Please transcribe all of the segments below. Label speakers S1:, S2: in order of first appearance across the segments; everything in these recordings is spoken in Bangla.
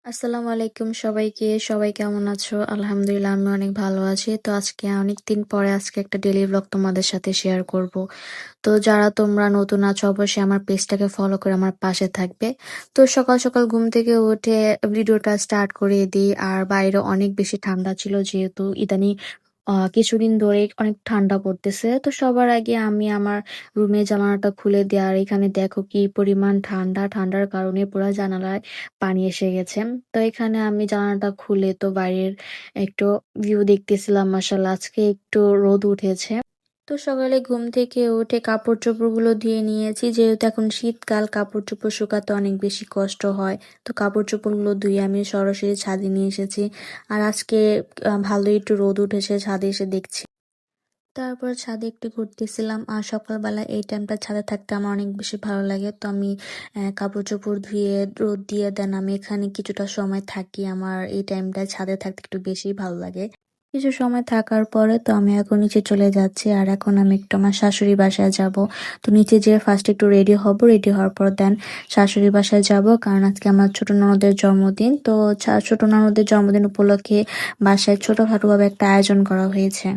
S1: আসসালামু আলাইকুম সবাইকে। সবাই কেমন আছো? আলহামদুলিল্লাহ আমি অনেক ভালো আছি। তো আজকে অনেকদিন পরে একটা ডেইলি ভ্লগ তোমাদের সাথে শেয়ার করব। তো যারা তোমরা নতুন আছো অবশ্যই আমার পেজটাকে ফলো করে আমার পাশে থাকবে। তো সকাল, সকাল ঘুম থেকে উঠে ভিডিওটা স্টার্ট করে দিই। আর বাইরে অনেক বেশি ঠান্ডা ছিল যেহেতু ইদানিং কিছুদিন ধরেই অনেক ঠান্ডা পড়তেছে। তো সবার আগে আমি আমার রুমের জানালাটা খুলে দেই। আর এখানে দেখো কি পরিমাণ ঠান্ডা। ঠান্ডার কারণে পুরা জানালায় পানি এসে গেছে। তো এখানে আমি জানালাটা খুলে তো বাইরের একটু ভিউ দেখতেছিলাম। মাশাআল্লাহ আজকে একটু রোদ উঠেছে। তো সকালে ঘুম থেকে উঠে কাপড়-চোপড়গুলো ধুয়ে নিয়েছি। যেহেতু এখন শীতকাল কাপড়-চোপড় শুকাতে অনেক বেশি কষ্ট হয়। তো কাপড়-চোপড়গুলো ধুয়ে আমি সরাসরি ছাদে নিয়ে এসেছি। আর আজকে ভালোই একটু রোদ উঠেছে ছাদে এসে দেখছি। তারপর ছাদে একটু ঘুরতেছিলাম। আর সকালবেলা এই টাইমটা ছাদে থাকতে আমার অনেক বেশি ভালো লাগে। তো আমি কাপড়-চোপড় ধুয়ে রোদ দিয়ে দেন আমি এখানে কিছুটা সময় থাকি। আমার এই টাইমটায় ছাদে থাকতে একটু বেশিই ভালো লাগে। কিছু সময় থাকার পরে তো আমি এখন নিচে চলে যাচ্ছি। আর এখন আমি একটু আমার শাশুড়ির বাসায় যাব। তো নিচে যেয়ে ফার্স্ট একটু রেডি হব। রেডি হওয়ার পর দেন শাশুড়ির বাসায় যাব। কারণ আজকে আমার ছোট ননদের জন্মদিন। তো ছোট ননদের জন্মদিন উপলক্ষে বাসায় ছোটখাটোভাবে একটা আয়োজন করা হয়েছে।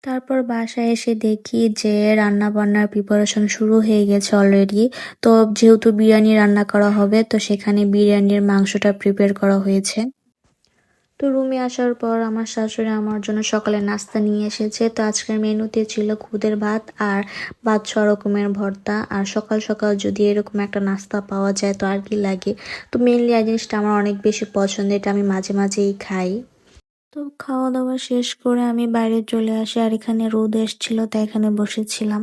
S1: তারপর বাসায় এসে দেখি যে রান্না-বান্নার প্রিপারেশন শুরু হয়ে গেছে অলরেডি। তো যেহেতু বিরিয়ানি রান্না করা হবে তো সেখানে বিরিয়ানির মাংসটা প্রিপেয়ার করা হয়েছে। তো রুমে আসার পর আমার শাশুড়ি আমার জন্য সকালে নাস্তা নিয়ে এসেছে। তো আজকের মেনুতে ছিল খুদের ভাত আর ৫-৬ রকমের ভর্তা। আর সকাল সকাল যদি এরকম একটা নাস্তা পাওয়া যায় তো আর কি লাগে। তো মেইনলি এই জিনিসটা আমার অনেক বেশি পছন্দ। এটা আমি মাঝে মাঝেই খাই। তো খাওয়া দাওয়া শেষ করে আমি বাইরে চলে আসি। আর এখানে রোদ এসছিল তাই এখানে বসেছিলাম।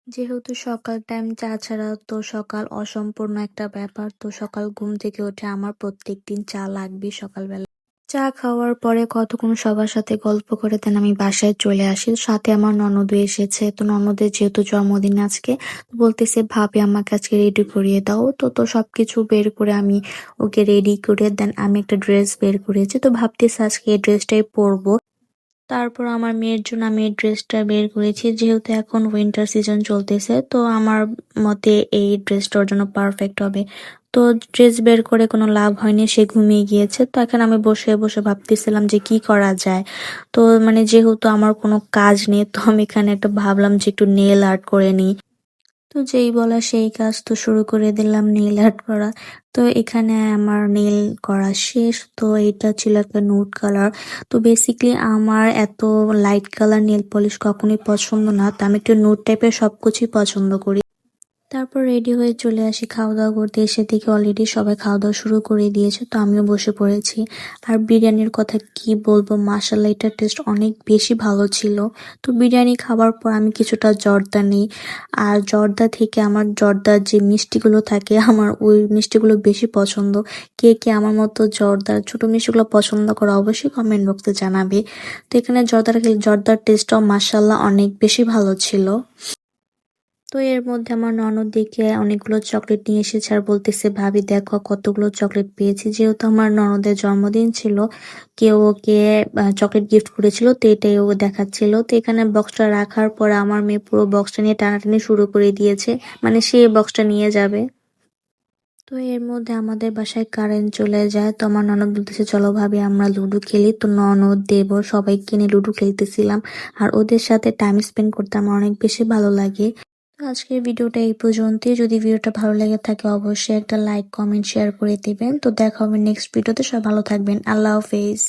S1: যেহেতু সকাল টাইম চা ছাড়া তো সকাল অসম্পূর্ণ একটা ব্যাপার। তো সকাল ঘুম থেকে উঠে আমার প্রত্যেকদিন চা লাগবেই সকালবেলা। চা খাওয়ার পরে কতক্ষণ সবার সাথে গল্প করে দেন আমি বাসায় চলে আসি। সাথে আমার ননদও এসেছে। তো ননদের যেহেতু জন্মদিন আজকে বলতেছে ভাবি আমাকে আজকে রেডি করিয়ে দাও। তো সবকিছু বের করে আমি ওকে রেডি করে দেন আমি একটা ড্রেস বের করেছি। তো ভাবতেছি আজকে এই ড্রেসটাই পরবো। তারপর আমার মেয়ের জন্য আমি এই ড্রেসটা বের করেছি। যেহেতু এখন উইন্টার সিজন চলতেছে তো আমার মতে এই ড্রেসটা ওর জন্য পারফেক্ট হবে। তো ড্রেস বের করে কোনো লাভ হয়নি, সে ঘুমিয়ে গিয়েছে। তো এখন আমি বসে বসে ভাবতেছিলাম যে কি করা যায়। তো মানে যেহেতু আমার কোনো কাজ নেই তো আমি এখানে একটা ভাবলাম যে একটু নেল আর্ট করে নিই। তো যেই বলা সেই কাজ তো শুরু করে দিলাম নেইল আর্ট করা। তো এখানে আমার নেইল করা শেষ। তো এটা ছিল একটা নুড কালার। তো বেসিক্যালি আমার এত লাইট কালার নেল পলিশ কখনোই পছন্দ না। তো আমি একটু নুড টাইপের সবকিছুই পছন্দ করি। তারপর রেডি হয়ে চলে আসি খাওয়া দাওয়া করতে। এসে দেখি অলরেডি সবাই খাওয়া দাওয়া শুরু করে দিয়েছে। তো আমিও বসে পড়েছি। আর বিরিয়ানির কথা কি বলবো, মাশাআল্লাহ এটার টেস্ট অনেক বেশি ভালো ছিল। তো বিরিয়ানি খাবার পর আমি কিছুটা জর্দা নিই। আর জর্দা থেকে আমার জর্দার যে মিষ্টিগুলো থাকে আমার ওই মিষ্টিগুলো বেশি পছন্দ। কে কে আমার মতো জর্দার ছোট মিষ্টিগুলো পছন্দ করে অবশ্যই কমেন্ট বক্সে জানাবে। তো এখানে জর্দার টেস্টটাও মাশাআল্লাহ অনেক বেশি ভালো ছিল। তো এর মধ্যে আমার ননদ দেখে অনেকগুলো চকলেট নিয়ে এসেছে আর বলতেছে ভাবি দেখো কতগুলো চকলেট পেয়েছি। যেহেতু আমার ননদের জন্মদিন ছিল কেউ ওকে চকলেট গিফট করেছিল তো এটাই ও দেখাচ্ছিল। তো এখানে বক্সটা রাখার পর আমার মেয়ে পুরো বক্সটা নিয়ে টানাটানি শুরু করে দিয়েছে, মানে সে বক্সটা নিয়ে যাবে। তো এর মধ্যে আমাদের বাসায় কারেন্ট চলে যায়। তো আমার ননদ বলতেছে চলো ভাবি আমরা লুডো খেলি। তো ননদ দেবর সবাইকে নিয়ে লুডো খেলতেছিলাম। আর ওদের সাথে টাইম স্পেন্ড করতে আমার অনেক বেশি ভালো লাগে। তো আজকের ভিডিওটা এই পর্যন্তই। যদি ভিডিওটা ভালো লেগে থাকে অবশ্যই একটা লাইক কমেন্ট শেয়ার করে দিবেন। তো দেখা হবে নেক্সট ভিডিওতে। সবাই ভালো থাকবেন। আল্লাহ হাফেজ।